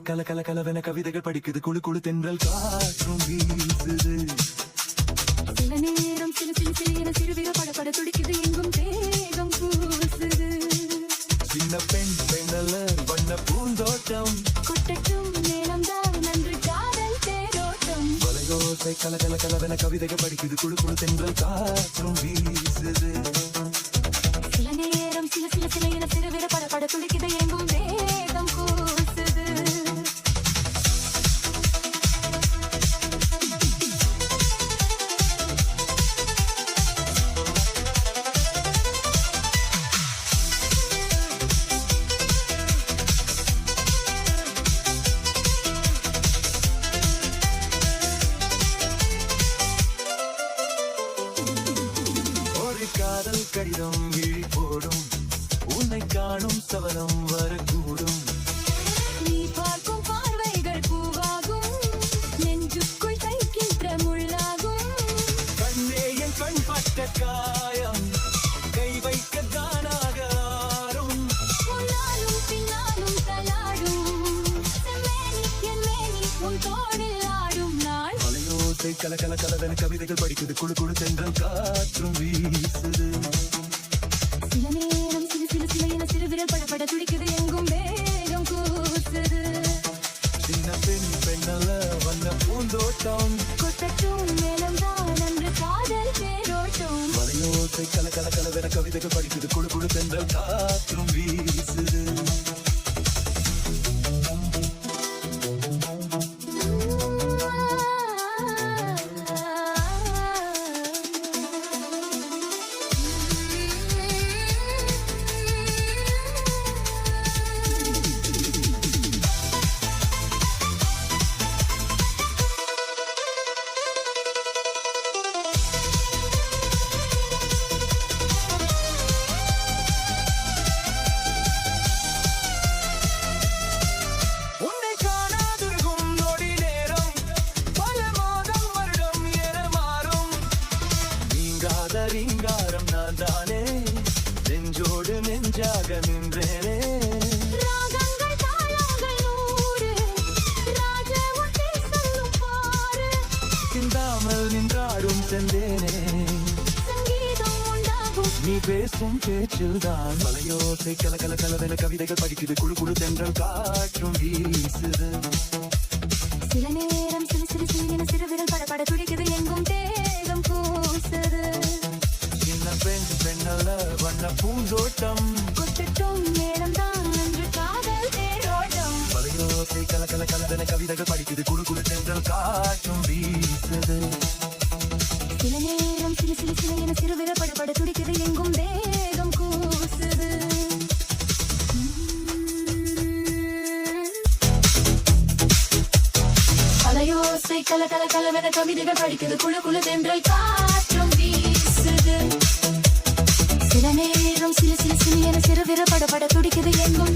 கல கல கலவென கவிதைகள் படிக்குது குழு குழு தென்றல் காற்றும் வீசுது. சில நேரம் சில சில சில என சிறுவிர படபட துடிக்குது எங்கும் தேகம் கூசுது. சின்ன பெண் பெண்ணல்ல வண்ண பூந்தோட்டம் கொட்டட்டும் நேரம்தான் நன்று காதல் தேரோட்டம். வலையோசை கல கல கலவென கவிதைகள் படிக்குது குழு குழு தென்றல் காற்றும் வீசுது. சில நேரம் சில சில சில என சிறுவிர படபட துடிக்குது எங்கும் தேகம் கூசுது. காதல் கடிதம் விழி போடும் உன்னை காணும் சவனம் வரக்கூடும். நீ பார்க்கும் பார்வைகள் பூவாகும் நெஞ்சுக்குள் தைக்கின்ற முள்ளாகும். கண்ணே என் கண் பட்ட காயம் கை வைக்க தானாக ஆறும். முன்னாலும் பின்னாலும் தள்ளாடும் செம்மேனி என் மேனி உன் தோளில் ஆடும் நாள். மலையோசை கல கல கலவென கவிதைகள் படிக்குது குழு குழு தென்றல் காற்றும் வீசுது. சில நேரம் சில சில சில என சிறுவிரல் படபட துடிக்குது எங்கும் வேகம் கூசுது. சின்ன பெண் பெண்ணல்ல வண்ண பூந்தோட்டம் கொட்டட்டும் மேலம்தான் நன்று காதல் தேரோட்டம். மலையோசை கல கல கலவென கவிதைகள் படிக்குது குழு குழு தென்றல் காற்றும் வீசுது. ரீங்காரம் நான் தானே நெஞ்சோடு நெஞ்சாக நின்றேனே. ராகங்கள் தாளங்கள் நூறு ராஜ ஒட்டே சொல்லும் பாரு. சிந்தாமல் நின்றாடும் செந்தேனே சங்கீதம் உண்டாகும் நீ பேசும் பேச்சுதான். மலையோசை கல கல கலவென கவிதைகள் படிக்குது குழு குழு தென்றல் காற்றும் வீசுது. சில நேரம் சிறு சிறு சிறு சிறுவிரல் படபட துடிக்குது எங்கும் தேகம் கூசுது. சின்ன பெண் பெண்ணல்ல வண்ண பூந்தோட்டம் கொட்டட்டும் நேரம்தான் நன்று காதல் தேரோட்டம். மலையோசை கல கல கலவென கவிதைகள் படிக்குது குழு குழு தென்றல் காற்றும் வீசுது. சில நேரம் சிறு சிறு சிறு என சிறுவிரல் படபட துடிக்குது எங்கும் தேகம் கூசுது. அலையோசை கல கல கலவென கவிதைகள் படிக்குது குழு குழு தென்றல் காற்றும் வீசுது. சில நேரம் சில சில சில என சிறுவிரல் படபட துடிக்குது எங்கும்